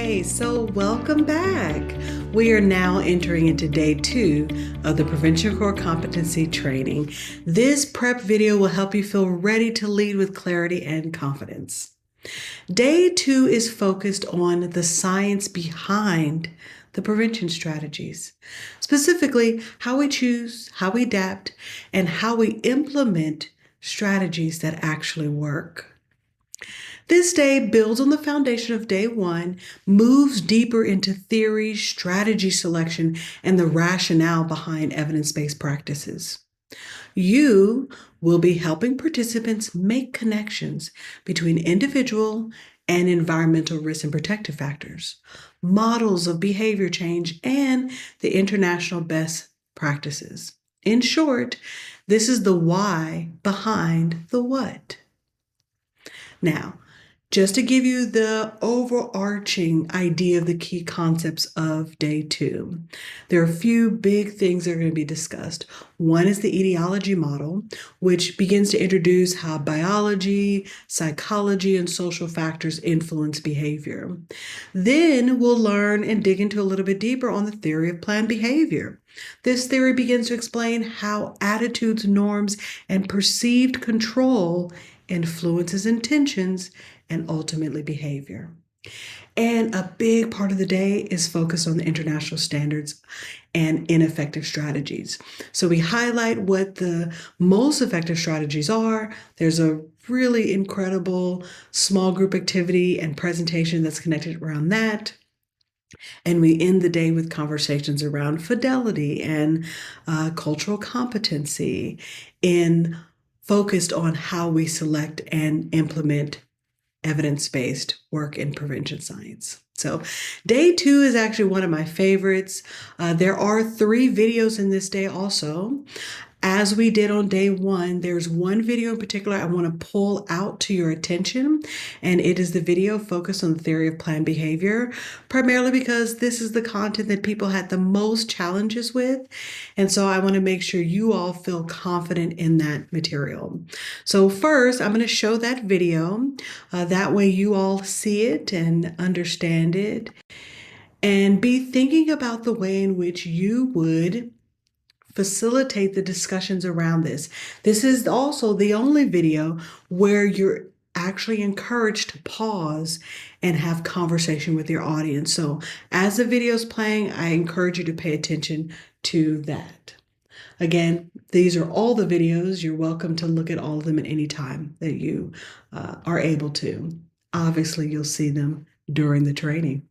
Okay, so welcome back. We are now entering into day 2 of the Prevention Core Competency Training. This prep video will help you feel ready to lead with clarity and confidence. Day 2 is focused on the science behind the prevention strategies, specifically how we choose, how we adapt, and how we implement strategies that actually work. This day builds on the foundation of day 1, moves deeper into theory, strategy selection, and the rationale behind evidence-based practices. You will be helping participants make connections between individual and environmental risks and protective factors, models of behavior change, and the international best practices. In short, this is the why behind the what. Now, just to give you the overarching idea of the key concepts of day 2, there are a few big things that are going to be discussed. One is the etiology model, which begins to introduce how biology, psychology, and social factors influence behavior. Then we'll learn and dig into a little bit deeper on the theory of planned behavior. This theory begins to explain how attitudes, norms, and perceived control influences intentions and ultimately behavior. And a big part of the day is focused on the international standards and ineffective strategies. So we highlight what the most effective strategies are. There's a really incredible small group activity and presentation that's connected around that. And we end the day with conversations around fidelity and cultural competency, and focused on how we select and implement evidence-based work in prevention science. So day 2 is actually one of my favorites. There are 3 videos in this day also. As we did on day 1, there's one video in particular I want to pull out to your attention, and it is the video focused on the theory of planned behavior, primarily because this is the content that people had the most challenges with, and so I want to make sure you all feel confident in that material. So first, I'm going to show that video. That way you all see it and understand it, and be thinking about the way in which you would facilitate the discussions around this. This is also the only video where you're actually encouraged to pause and have conversation with your audience. So as the video is playing, I encourage you to pay attention to that. Again, these are all the videos. You're welcome to look at all of them at any time that you are able to. Obviously, you'll see them during the training.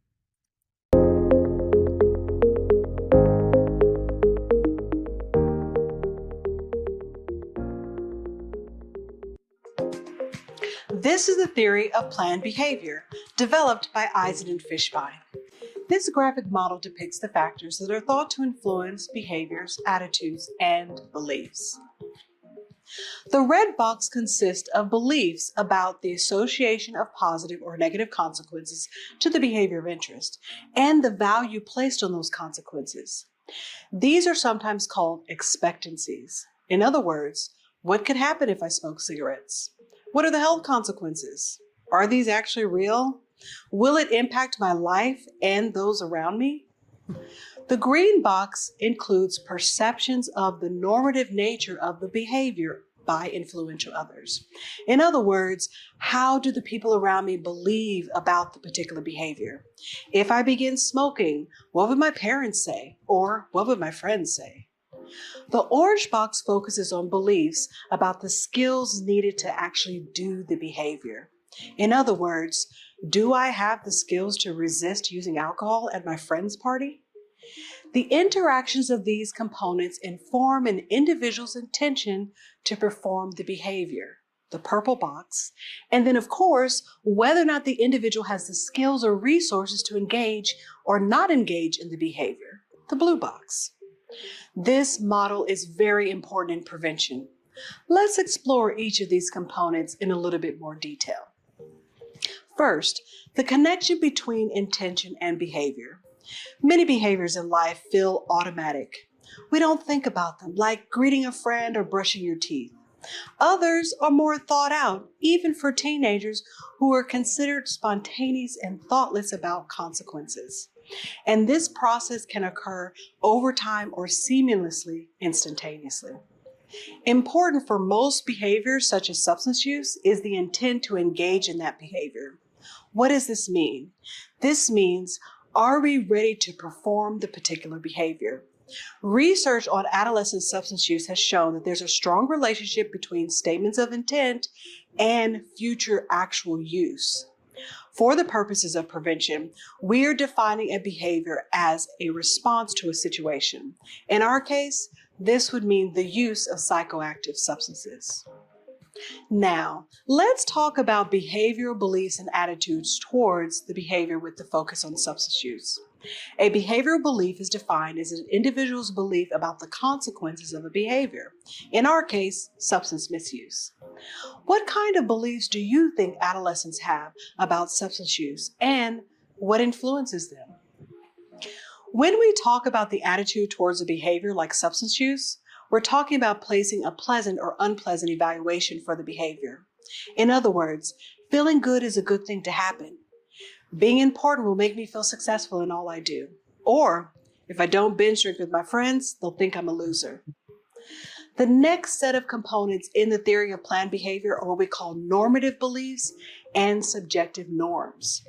This is the theory of planned behavior, developed by Eisen and Fishbein. This graphic model depicts the factors that are thought to influence behaviors, attitudes, and beliefs. The red box consists of beliefs about the association of positive or negative consequences to the behavior of interest, and the value placed on those consequences. These are sometimes called expectancies. In other words, what could happen if I smoke cigarettes? What are the health consequences? Are these actually real? Will it impact my life and those around me? The green box includes perceptions of the normative nature of the behavior by influential others. In other words, how do the people around me believe about the particular behavior? If I begin smoking, what would my parents say? Or what would my friends say? The orange box focuses on beliefs about the skills needed to actually do the behavior. In other words, do I have the skills to resist using alcohol at my friend's party? The interactions of these components inform an individual's intention to perform the behavior, the purple box, and then of course, whether or not the individual has the skills or resources to engage or not engage in the behavior, the blue box. This model is very important in prevention. Let's explore each of these components in a little bit more detail. First, the connection between intention and behavior. Many behaviors in life feel automatic. We don't think about them, like greeting a friend or brushing your teeth. Others are more thought out, even for teenagers who are considered spontaneous and thoughtless about consequences. And this process can occur over time or seamlessly instantaneously. Important for most behaviors, such as substance use, is the intent to engage in that behavior. What does this mean? This means, are we ready to perform the particular behavior? Research on adolescent substance use has shown that there's a strong relationship between statements of intent and future actual use. For the purposes of prevention, we are defining a behavior as a response to a situation. In our case, this would mean the use of psychoactive substances. Now, let's talk about behavioral beliefs and attitudes towards the behavior with the focus on substance use. A behavioral belief is defined as an individual's belief about the consequences of a behavior. In our case, substance misuse. What kind of beliefs do you think adolescents have about substance use, and what influences them? When we talk about the attitude towards a behavior like substance use, we're talking about placing a pleasant or unpleasant evaluation for the behavior. In other words, feeling good is a good thing to happen. Being important will make me feel successful in all I do. Or, if I don't binge drink with my friends, they'll think I'm a loser. The next set of components in the theory of planned behavior are what we call normative beliefs and subjective norms.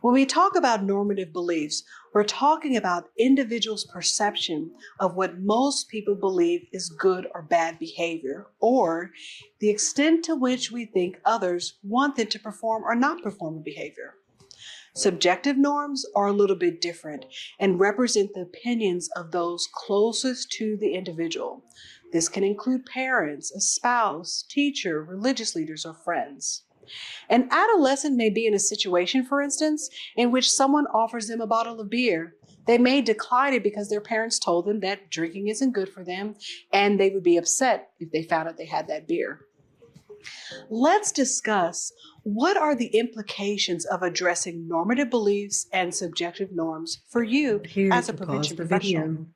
When we talk about normative beliefs, we're talking about individuals' perception of what most people believe is good or bad behavior, or the extent to which we think others want them to perform or not perform a behavior. Subjective norms are a little bit different and represent the opinions of those closest to the individual. This can include parents, a spouse, teacher, religious leaders, or friends. An adolescent may be in a situation, for instance, in which someone offers them a bottle of beer. They may decline it because their parents told them that drinking isn't good for them, and they would be upset if they found out they had that beer. Let's discuss what are the implications of addressing normative beliefs and subjective norms for you as a prevention professional.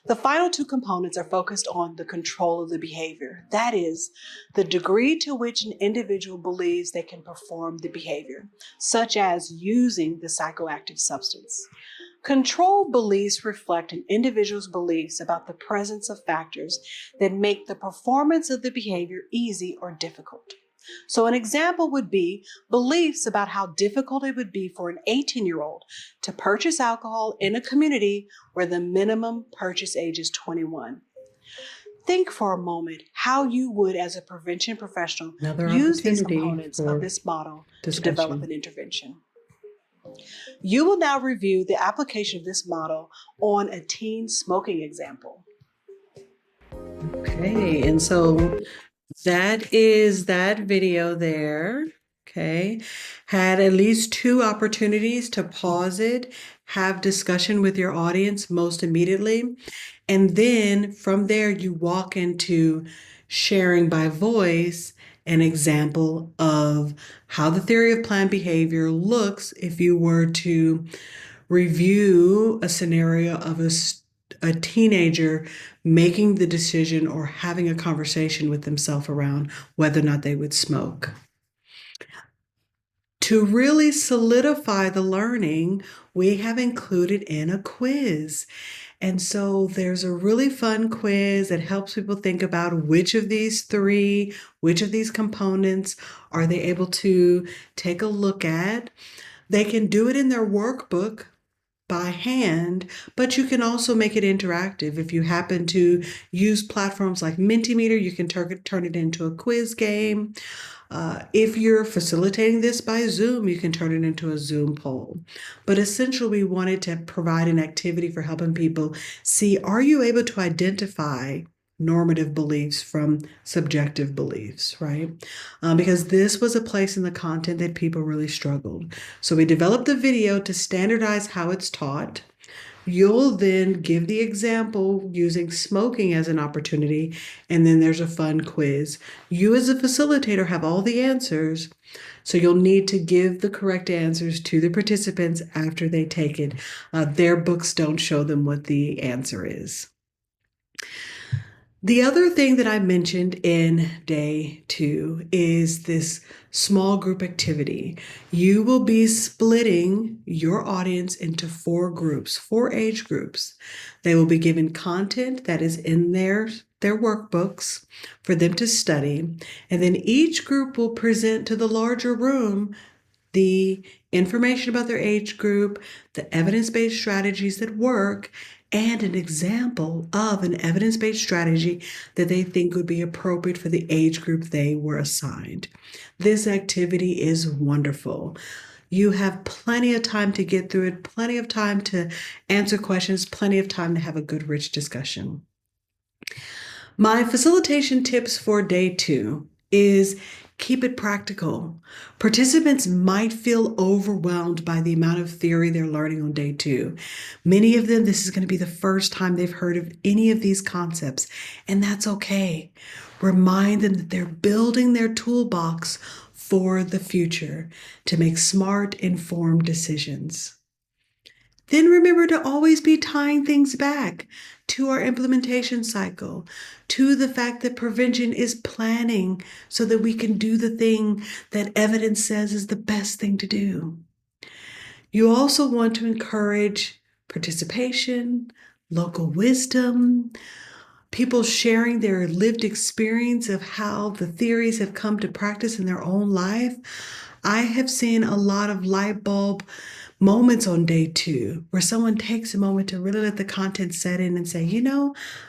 The final two components are focused on the control of the behavior. That is, the degree to which an individual believes they can perform the behavior, such as using the psychoactive substance. Control beliefs reflect an individual's beliefs about the presence of factors that make the performance of the behavior easy or difficult. So an example would be beliefs about how difficult it would be for an 18-year-old to purchase alcohol in a community where the minimum purchase age is 21. Think for a moment how you would, as a prevention professional, use these components of this model to develop an intervention. You will now review the application of this model on a teen smoking example. Okay, and so that is that video there. Okay, had at least 2 opportunities to pause it, have discussion with your audience most immediately, and then from there you walk into sharing by voice an example of how the theory of planned behavior looks if you were to review a scenario of a teenager making the decision or having a conversation with themselves around whether or not they would smoke. To really solidify the learning, we have included in a quiz. And so there's a really fun quiz that helps people think about which of these components are they able to take a look at. They can do it in their workbook by hand, but you can also make it interactive. If you happen to use platforms like Mentimeter, you can turn it into a quiz game. If you're facilitating this by Zoom, you can turn it into a Zoom poll. But essentially, we wanted to provide an activity for helping people see, are you able to identify normative beliefs from subjective beliefs, right? Because this was a place in the content that people really struggled. So we developed the video to standardize how it's taught. You'll then give the example using smoking as an opportunity, and then there's a fun quiz. You as a facilitator have all the answers, so you'll need to give the correct answers to the participants after they take it. Their books don't show them what the answer is. The other thing that I mentioned in day 2 is this small group activity. You will be splitting your audience into 4 groups, 4 age groups. They will be given content that is in their workbooks for them to study, and then each group will present to the larger room the information about their age group, the evidence-based strategies that work, and an example of an evidence-based strategy that they think would be appropriate for the age group they were assigned. This activity is wonderful. You have plenty of time to get through it, plenty of time to answer questions, plenty of time to have a good, rich discussion. My facilitation tips for day 2 is keep it practical. Participants might feel overwhelmed by the amount of theory they're learning on day 2. Many of them, this is going to be the first time they've heard of any of these concepts, and that's okay. Remind them that they're building their toolbox for the future to make smart, informed decisions. Then remember to always be tying things back to our implementation cycle, to the fact that prevention is planning so that we can do the thing that evidence says is the best thing to do. You also want to encourage participation, local wisdom, people sharing their lived experience of how the theories have come to practice in their own life. I have seen a lot of light bulb moments on day 2 where someone takes a moment to really let the content set in and say,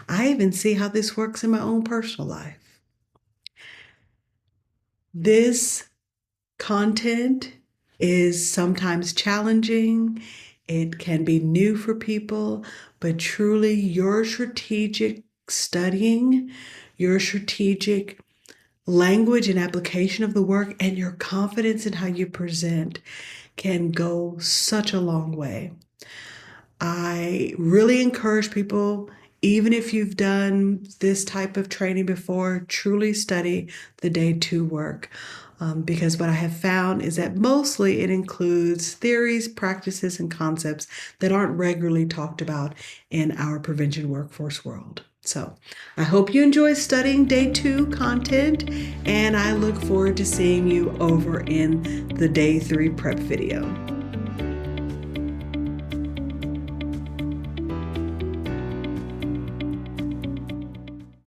I even see how this works in my own personal life. This content is sometimes challenging. It can be new for people, but truly your strategic studying, your strategic language and application of the work, and your confidence in how you present can go such a long way. I really encourage people, even if you've done this type of training before, truly study the day 2 work. Because what I have found is that mostly it includes theories, practices, and concepts that aren't regularly talked about in our prevention workforce world. So I hope you enjoy studying day 2 content, and I look forward to seeing you over in the day 3 prep video.